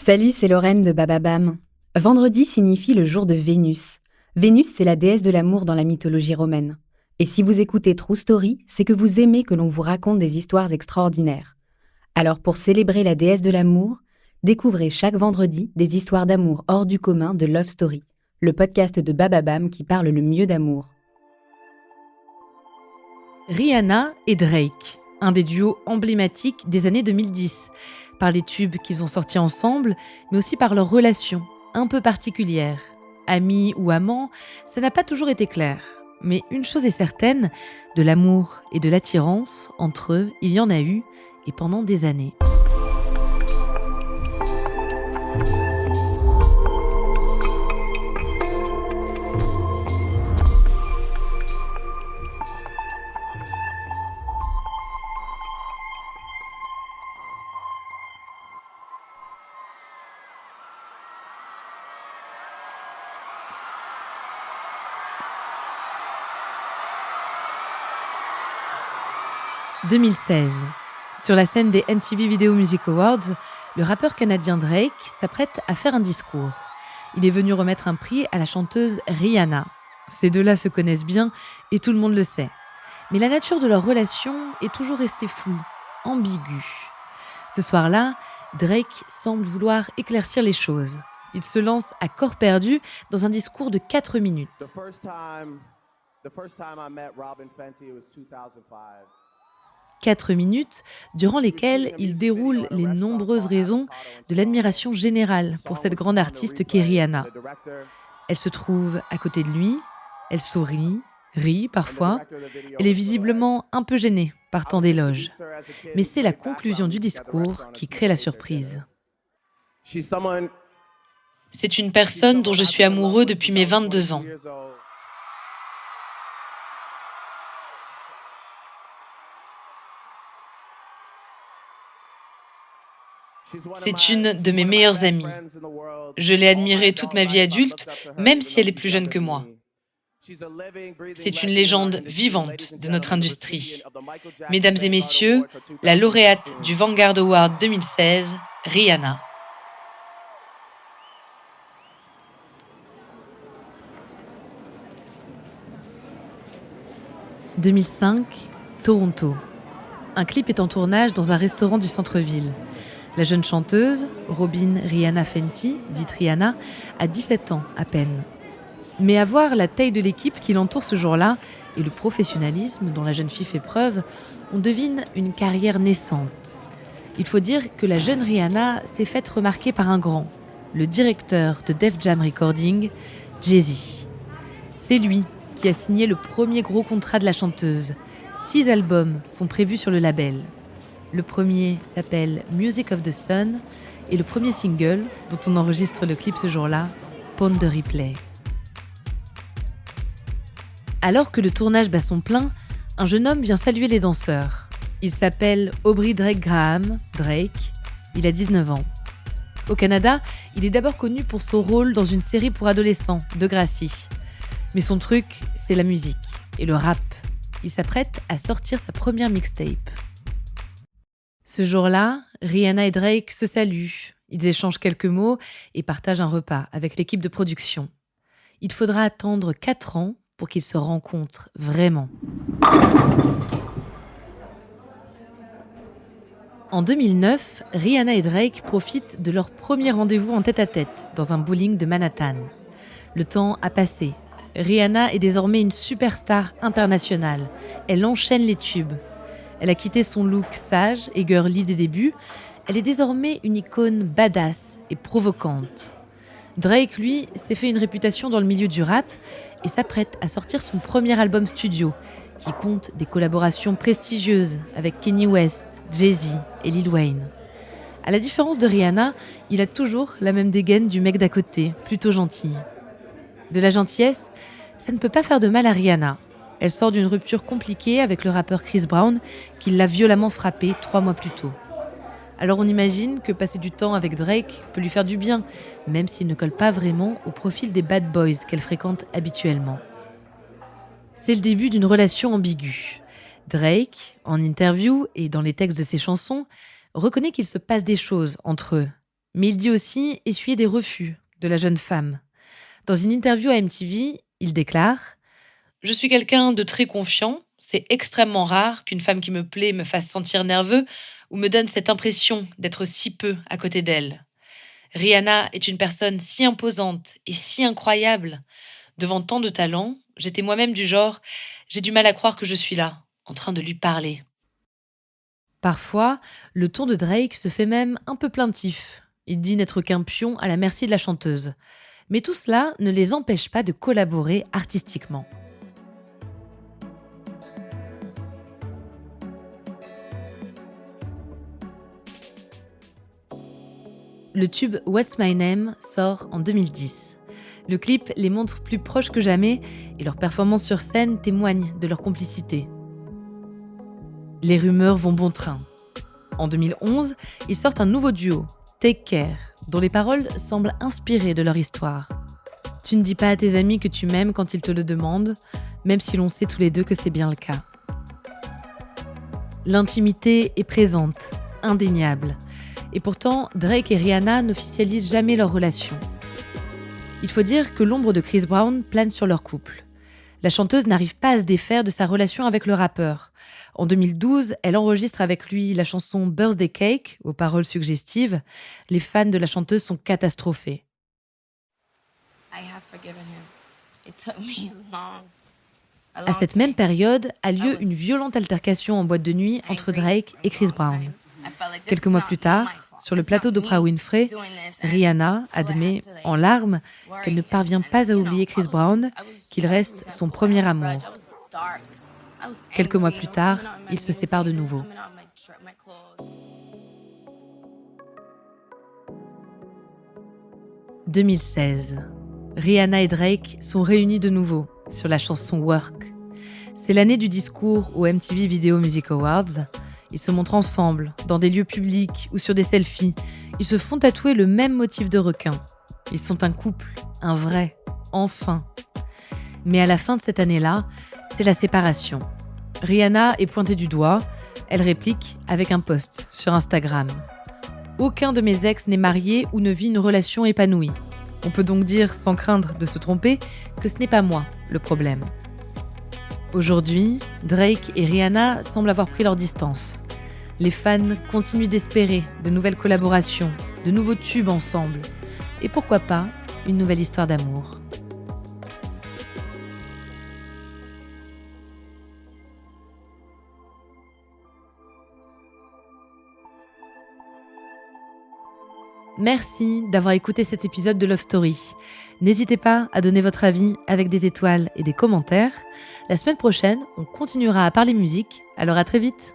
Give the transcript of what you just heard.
Salut, c'est Lorraine de Bababam. Vendredi signifie le jour de Vénus. Vénus, c'est la déesse de l'amour dans la mythologie romaine. Et si vous écoutez True Story, c'est que vous aimez que l'on vous raconte des histoires extraordinaires. Alors pour célébrer la déesse de l'amour, découvrez chaque vendredi des histoires d'amour hors du commun de Love Story, le podcast de Bababam qui parle le mieux d'amour. Rihanna et Drake, un des duos emblématiques des années 2010, par les tubes qu'ils ont sortis ensemble, mais aussi par leur relation, un peu particulière. Amis ou amants, ça n'a pas toujours été clair. Mais une chose est certaine, de l'amour et de l'attirance, entre eux, il y en a eu, et pendant des années. « 2016. Sur la scène des MTV Video Music Awards, le rappeur canadien Drake s'apprête à faire un discours. Il est venu remettre un prix à la chanteuse Rihanna. Ces deux-là se connaissent bien et tout le monde le sait. Mais la nature de leur relation est toujours restée floue, ambiguë. Ce soir-là, Drake semble vouloir éclaircir les choses. Il se lance à corps perdu dans un discours de 4 minutes. The first time I met Robin Fenty, it was 2005. 4 minutes, durant lesquelles il déroule les nombreuses raisons de l'admiration générale pour cette grande artiste qu'est Rihanna. Elle se trouve à côté de lui, elle sourit, rit parfois, elle est visiblement un peu gênée par tant d'éloges. Mais c'est la conclusion du discours qui crée la surprise. C'est une personne dont je suis amoureux depuis mes 22 ans. C'est une de mes meilleures amies. Je l'ai admirée toute ma vie adulte, même si elle est plus jeune que moi. C'est une légende vivante de notre industrie. Mesdames et messieurs, la lauréate du Vanguard Award 2016, Rihanna. « 2005, Toronto. Un clip est en tournage dans un restaurant du centre-ville. La jeune chanteuse, Robin Rihanna Fenty, dite Rihanna, a 17 ans à peine. Mais à voir la taille de l'équipe qui l'entoure ce jour-là et le professionnalisme dont la jeune fille fait preuve, on devine une carrière naissante. Il faut dire que la jeune Rihanna s'est faite remarquer par un grand, le directeur de Def Jam Recording, Jay-Z. C'est lui qui a signé le premier gros contrat de la chanteuse. 6 albums sont prévus sur le label. Le premier s'appelle Music of the Sun et le premier single, dont on enregistre le clip ce jour-là, Pon de Replay. Alors que le tournage bat son plein, un jeune homme vient saluer les danseurs. Il s'appelle Aubrey Drake Graham, Drake. Il a 19 ans. Au Canada, il est d'abord connu pour son rôle dans une série pour adolescents, Degrassi. Mais son truc, c'est la musique et le rap. Il s'apprête à sortir sa première mixtape. Ce jour-là, Rihanna et Drake se saluent. Ils échangent quelques mots et partagent un repas avec l'équipe de production. Il faudra attendre 4 ans pour qu'ils se rencontrent vraiment. En 2009, Rihanna et Drake profitent de leur premier rendez-vous en tête-à-tête dans un bowling de Manhattan. Le temps a passé. Rihanna est désormais une superstar internationale. Elle enchaîne les tubes. Elle a quitté son look sage et girly des débuts. Elle est désormais une icône badass et provocante. Drake, lui, s'est fait une réputation dans le milieu du rap et s'apprête à sortir son premier album studio, qui compte des collaborations prestigieuses avec Kanye West, Jay-Z et Lil Wayne. À la différence de Rihanna, il a toujours la même dégaine du mec d'à côté, plutôt gentil. De la gentillesse, ça ne peut pas faire de mal à Rihanna. Elle sort d'une rupture compliquée avec le rappeur Chris Brown, qui l'a violemment frappée 3 mois plus tôt. Alors on imagine que passer du temps avec Drake peut lui faire du bien, même s'il ne colle pas vraiment au profil des bad boys qu'elle fréquente habituellement. C'est le début d'une relation ambiguë. Drake, en interview et dans les textes de ses chansons, reconnaît qu'il se passe des choses entre eux. Mais il dit aussi essuyer des refus de la jeune femme. Dans une interview à MTV, il déclare « Je suis quelqu'un de très confiant. C'est extrêmement rare qu'une femme qui me plaît me fasse sentir nerveux ou me donne cette impression d'être si peu à côté d'elle. Rihanna est une personne si imposante et si incroyable. Devant tant de talent, j'étais moi-même du genre « j'ai du mal à croire que je suis là, en train de lui parler ». Parfois, le ton de Drake se fait même un peu plaintif. Il dit n'être qu'un pion à la merci de la chanteuse. Mais tout cela ne les empêche pas de collaborer artistiquement. Le tube What's My Name sort en 2010. Le clip les montre plus proches que jamais et leurs performances sur scène témoignent de leur complicité. Les rumeurs vont bon train. En 2011, ils sortent un nouveau duo, Take Care, dont les paroles semblent inspirées de leur histoire. Tu ne dis pas à tes amis que tu m'aimes quand ils te le demandent, même si l'on sait tous les deux que c'est bien le cas. L'intimité est présente, indéniable. Et pourtant, Drake et Rihanna n'officialisent jamais leur relation. Il faut dire que l'ombre de Chris Brown plane sur leur couple. La chanteuse n'arrive pas à se défaire de sa relation avec le rappeur. En 2012, elle enregistre avec lui la chanson Birthday Cake, aux paroles suggestives. Les fans de la chanteuse sont catastrophés. À cette même période a lieu une violente altercation en boîte de nuit entre Drake et Chris Brown. Quelques mois plus tard, sur le plateau d'Oprah Winfrey, Rihanna admet, en larmes, qu'elle ne parvient pas à oublier Chris Brown, qu'il reste son premier amour. Quelques mois plus tard, ils se séparent de nouveau. « 2016. Rihanna et Drake sont réunis de nouveau sur la chanson Work. C'est l'année du discours aux MTV Video Music Awards. Ils se montrent ensemble, dans des lieux publics ou sur des selfies. Ils se font tatouer le même motif de requin. Ils sont un couple, un vrai, enfin. Mais à la fin de cette année-là, c'est la séparation. Rihanna est pointée du doigt. Elle réplique avec un post sur Instagram. « Aucun de mes ex n'est marié ou ne vit une relation épanouie. On peut donc dire, sans craindre de se tromper, que ce n'est pas moi le problème. » Aujourd'hui, Drake et Rihanna semblent avoir pris leur distance. Les fans continuent d'espérer de nouvelles collaborations, de nouveaux tubes ensemble. Et pourquoi pas une nouvelle histoire d'amour. Merci d'avoir écouté cet épisode de Love Story. N'hésitez pas à donner votre avis avec des étoiles et des commentaires. La semaine prochaine, on continuera à parler musique, alors à très vite.